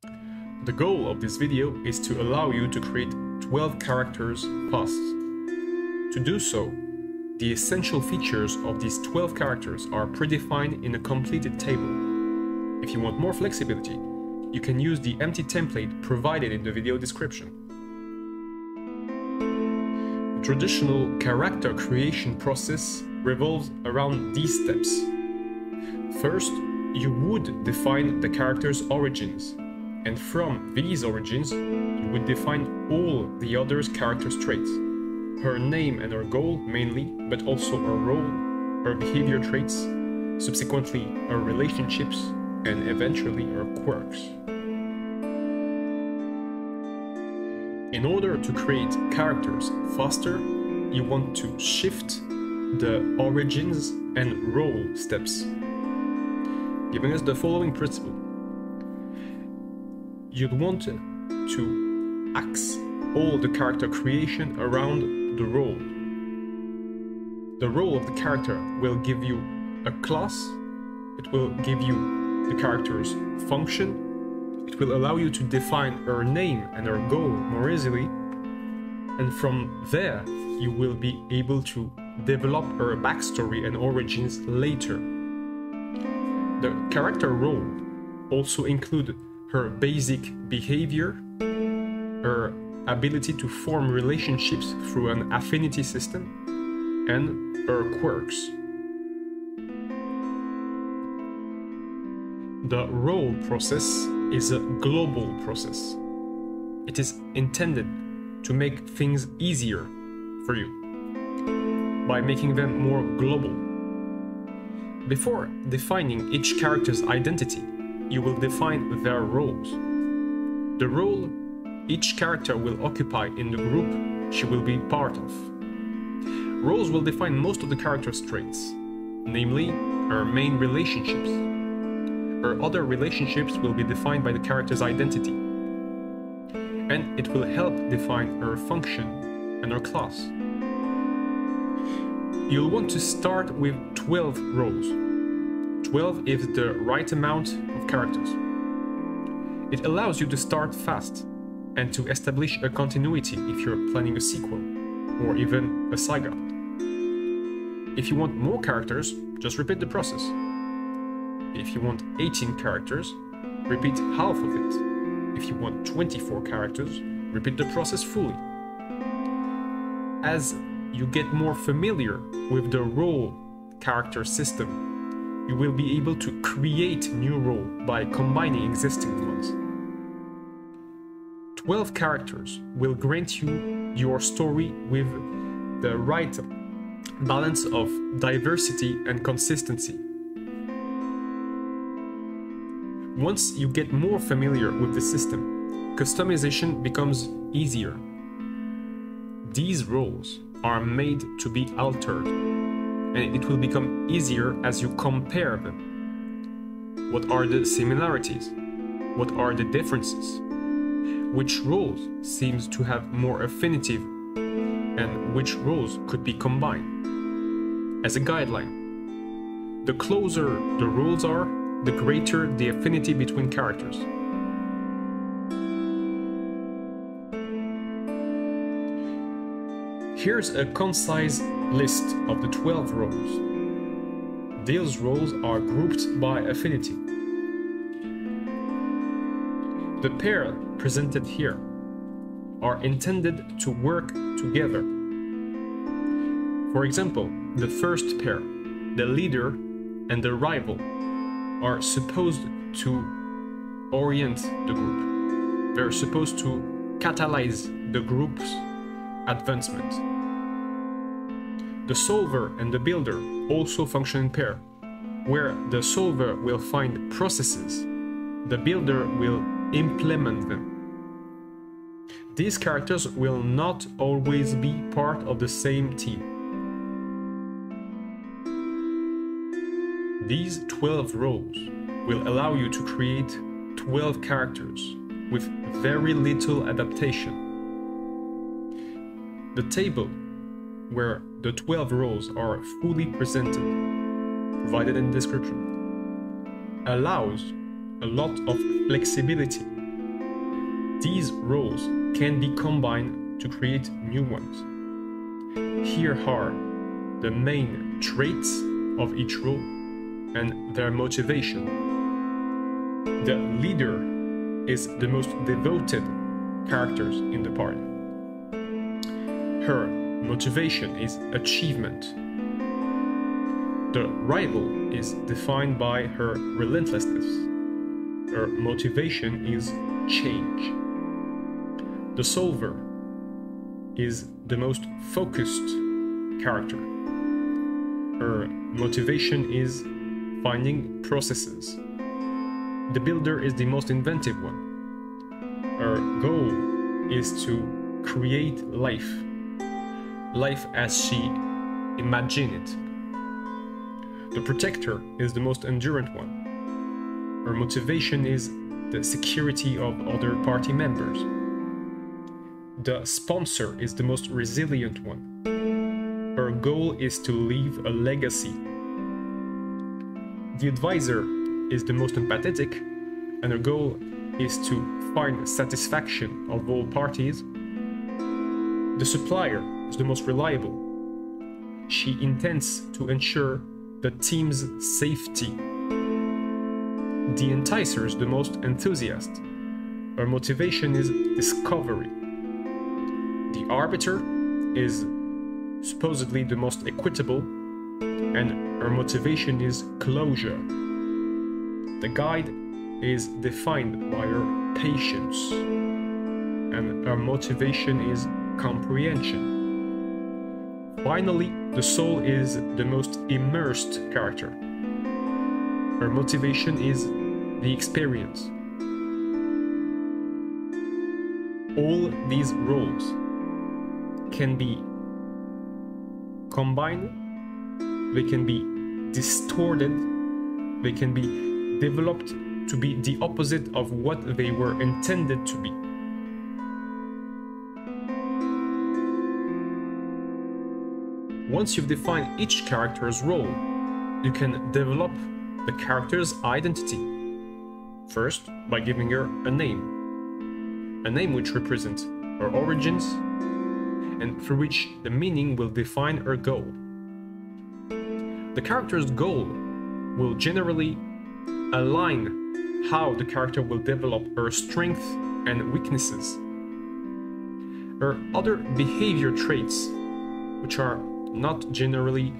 The goal of this video is to allow you to create 12 characters fast. To do so, the essential features of these 12 characters are predefined in a completed table. If you want more flexibility, you can use the empty template provided in the video description. The traditional character creation process revolves around these steps. First, you would define the character's origins, and from these origins, you would define all the other's character's traits. Her name and her goal mainly, but also her role, her behavior traits, subsequently her relationships, and eventually her quirks. In order to create characters faster, you want to shift the origins and role steps, giving us the following principle. You'd want to axe all the character creation around the role. The role of the character will give you a class, it will give you the character's function, it will allow you to define her name and her goal more easily, and from there you will be able to develop her backstory and origins later. The character role also includes her basic behavior, her ability to form relationships through an affinity system, and her quirks. The role process is a global process. It is intended to make things easier for you by making them more global. Before defining each character's identity, you will define their roles. The role each character will occupy in the group she will be part of. Roles will define most of the character's traits, namely her main relationships. Her other relationships will be defined by the character's identity, and it will help define her function and her class. You'll want to start with 12 roles. 12 is the right amount of characters. It allows you to start fast and to establish a continuity if you're planning a sequel or even a saga. If you want more characters, just repeat the process. If you want 18 characters, repeat half of it. If you want 24 characters, repeat the process fully. As you get more familiar with the role character system, you will be able to create new roles by combining existing ones. 12 characters will grant you your story with the right balance of diversity and consistency. Once you get more familiar with the system, customization becomes easier. These roles are made to be altered, and it will become easier as you compare them. What are the similarities? What are the differences? Which roles seems to have more affinity, and which roles could be combined? As a guideline, the closer the roles are, the greater the affinity between characters. Here's a concise list of the 12 roles. These roles are grouped by affinity. The pair presented here are intended to work together. For example, the first pair, the leader and the rival, are supposed to orient the group. They're supposed to catalyze the group's advancement. The solver and the builder also function in pair, where the solver will find processes, the builder will implement them. These characters will not always be part of the same team. These 12 roles will allow you to create 12 characters with very little adaptation. The table where the 12 roles are fully presented, provided in the description, allows a lot of flexibility These roles can be combined to create new ones. Here are the main traits of each role and their motivation. The leader is the most devoted character in the party. Her motivation is achievement. The rival is defined by her relentlessness. Her motivation is change. The solver is the most focused character. Her motivation is finding processes. The builder is the most inventive one. Her goal is to create life as she imagined it. The protector is the most endurant one. Her motivation is the security of other party members. The sponsor is the most resilient one. Her goal is to leave a legacy. The advisor is the most empathetic, and her goal is to find satisfaction of all parties. The supplier is the most reliable. She intends to ensure the team's safety. The enticer is the most enthusiastic. Her motivation is discovery. The arbiter is supposedly the most equitable, and her motivation is closure. The guide is defined by her patience, and her motivation is comprehension. Finally, the soul is the most immersed character. Her motivation is the experience. All these roles can be combined, they can be distorted, they can be developed to be the opposite of what they were intended to be. Once you've defined each character's role, you can develop the character's identity. First, by giving her a name which represents her origins, and through which the meaning will define her goal. The character's goal will generally align how the character will develop her strengths and weaknesses. Her other behavior traits, which are not generally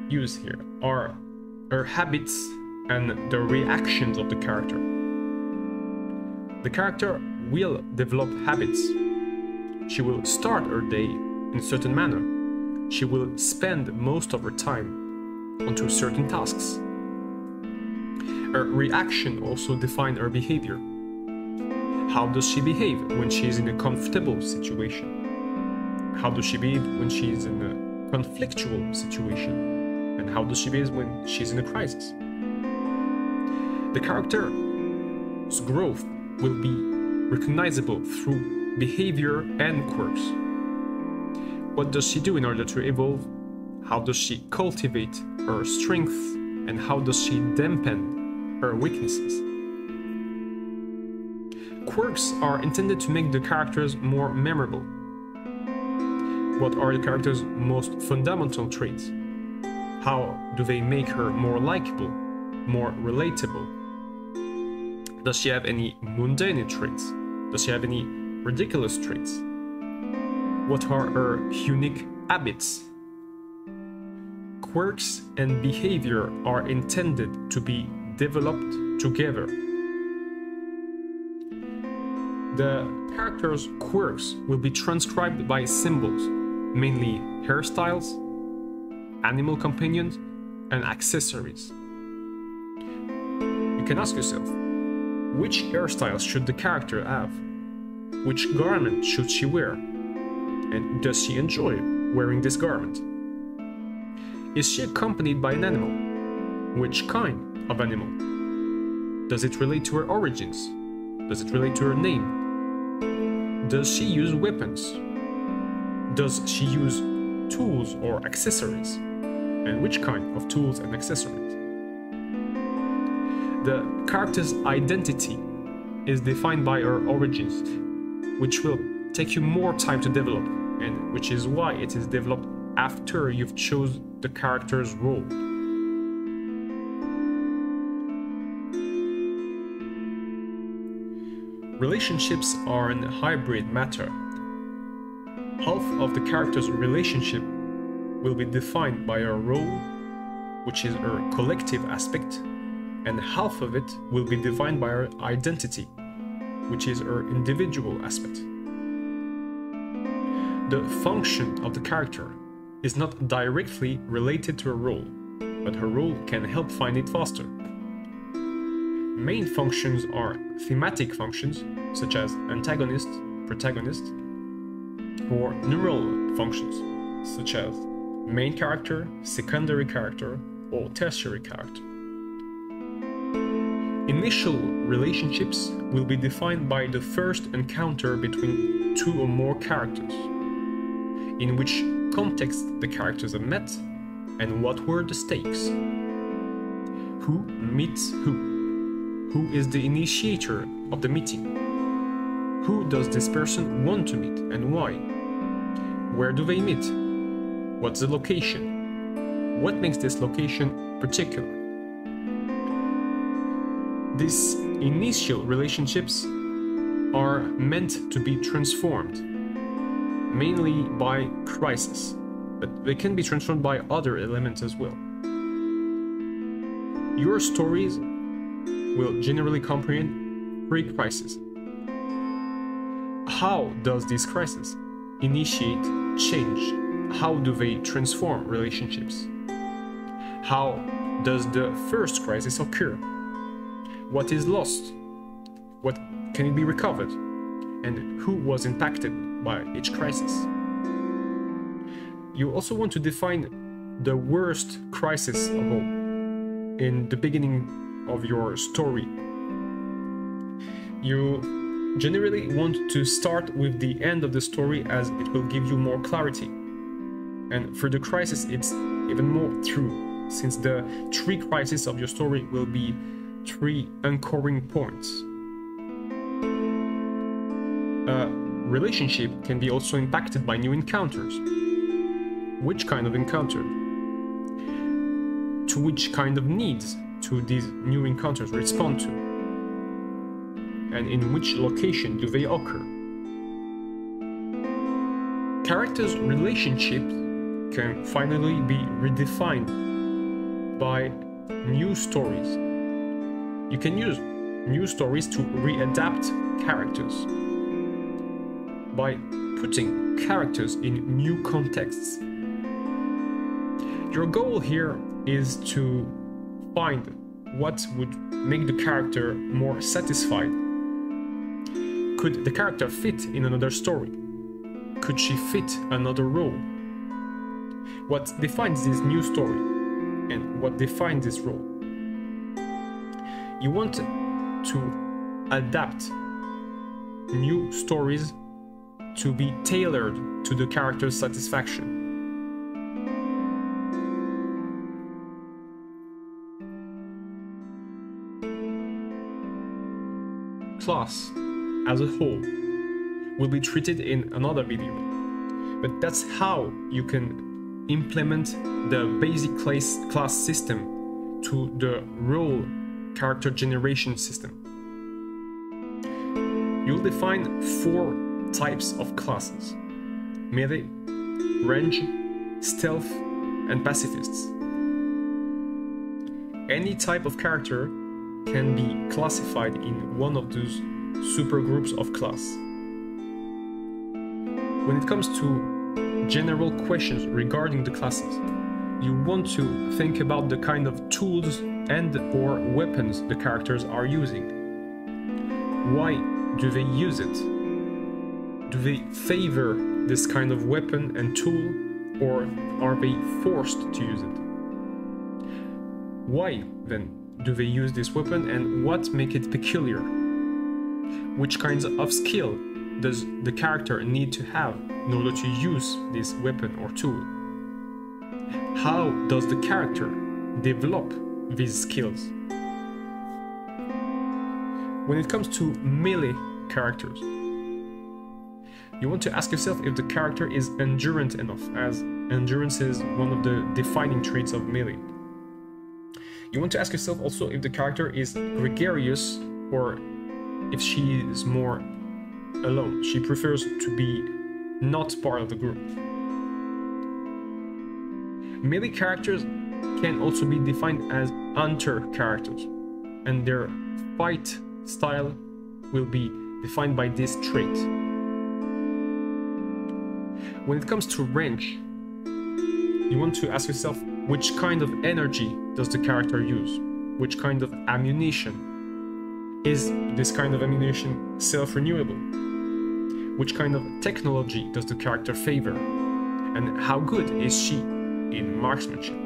used here, are her habits and the reactions of the character. The character will develop habits. She will start her day in a certain manner. She will spend most of her time onto certain tasks. Her reaction also defines her behavior. How does she behave when she is in a comfortable situation? How does she behave when she is in a conflictual situation? And how does she behave when she's in a crisis? The character's growth will be recognizable through behavior and quirks. What does she do in order to evolve? How does she cultivate her strength? And how does she dampen her weaknesses? Quirks are intended to make the characters more memorable. What are the character's most fundamental traits? How do they make her more likable, more relatable? Does she have any mundane traits? Does she have any ridiculous traits? What are her unique habits? Quirks and behavior are intended to be developed together. The character's quirks will be transcribed by symbols, mainly hairstyles, animal companions, and accessories. You can ask yourself, which hairstyle should the character have? Which garment should she wear? And does she enjoy wearing this garment? Is she accompanied by an animal? Which kind of animal? Does it relate to her origins? Does it relate to her name? Does she use weapons? Does she use tools or accessories? And which kind of tools and accessories? The character's identity is defined by her origins. which will take you more time to develop, and which is why it is developed after you've chose the character's role. Relationships are an hybrid matter. Half of the character's relationship will be defined by her role, which is her collective aspect, and half of it will be defined by her identity, which is her individual aspect. The function of the character is not directly related to her role, but her role can help find it faster. Main functions are thematic functions, such as antagonist, protagonist, or neural functions, such as main character, secondary character, or tertiary character. Initial relationships will be defined by the first encounter between two or more characters, in which context the characters are met, and what were the stakes. Who meets who? Who is the initiator of the meeting? Who does this person want to meet and why? Where do they meet? What's the location? What makes this location particular? These initial relationships are meant to be transformed, mainly by crisis, but they can be transformed by other elements as well. Your stories will generally comprehend 3 crises. How does this crisis initiate change? How do they transform relationships? How does the first crisis occur? What is lost? What can it be recovered? And who was impacted by each crisis? You also want to define the worst crisis of all in the beginning of your story. You generally want to start with the end of the story, as it will give you more clarity. And for the crisis, it's even more true, since the 3 crises of your story will be 3 anchoring points. A relationship can be also impacted by new encounters. Which kind of encounter? To which kind of needs do these new encounters respond to? And in which location do they occur? Characters' relationships can finally be redefined by new stories. You can use new stories to readapt characters by putting characters in new contexts. Your goal here is to find what would make the character more satisfied. Could the character fit in another story? Could she fit another role? What defines this new story? And what defines this role? You want to adapt new stories to be tailored to the character's satisfaction. Class as a whole will be treated in another video, but that's how you can implement the basic class system to the role character generation system. You'll define 4 types of classes: melee, range, stealth, and pacifists. Any type of character can be classified in one of those supergroups of class. When it comes to general questions regarding the classes, you want to think about the kind of tools and/or weapons the characters are using. Why do they use it? Do they favor this kind of weapon and tool, or are they forced to use it? Why, then, do they use this weapon, and what makes it peculiar? Which kinds of skill does the character need to have in order to use this weapon or tool? How does the character develop these skills? When it comes to melee characters, You want to ask yourself if the character is endurant enough, as endurance is one of the defining traits of melee. You want to ask yourself also if the character is gregarious or if she is more alone. She prefers to be not part of the group. Melee characters can also be defined as hunter characters, and their fight style will be defined by this trait. When it comes to range, you want to ask yourself which kind of energy does the character use? Which kind of ammunition? Is this kind of ammunition self-renewable? Which kind of technology does the character favor? And how good is she in marksmanship?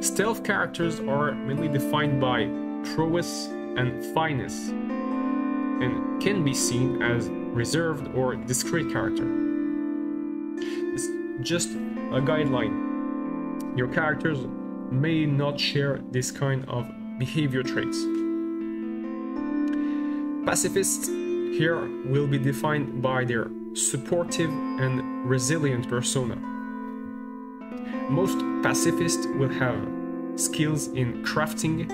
Stealth characters are mainly defined by prowess and finesse, and can be seen as reserved or discreet character. It's just a guideline. Your characters may not share this kind of behavior traits. Pacifists here will be defined by their supportive and resilient persona. Most pacifists will have skills in crafting,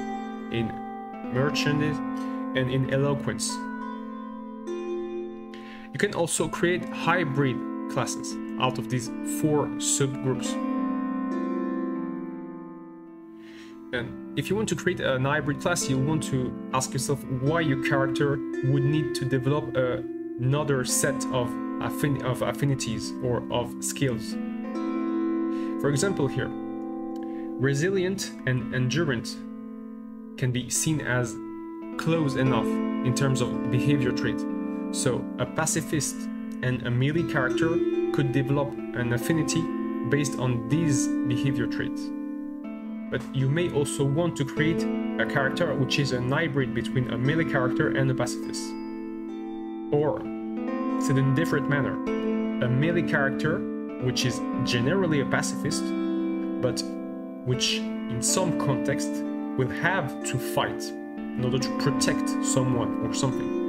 in merchandise, and in eloquence. You can also create hybrid classes out of these 4 subgroups. And if you want to create an hybrid class, you want to ask yourself why your character would need to develop another set of affinities or of skills. For example here, resilient and endurant can be seen as close enough in terms of behavior trait. So a pacifist and a melee character could develop an affinity based on these behavior traits. But you may also want to create a character which is a hybrid between a melee character and a pacifist. Or, said in a different manner, a melee character which is generally a pacifist, but which in some context will have to fight in order to protect someone or something.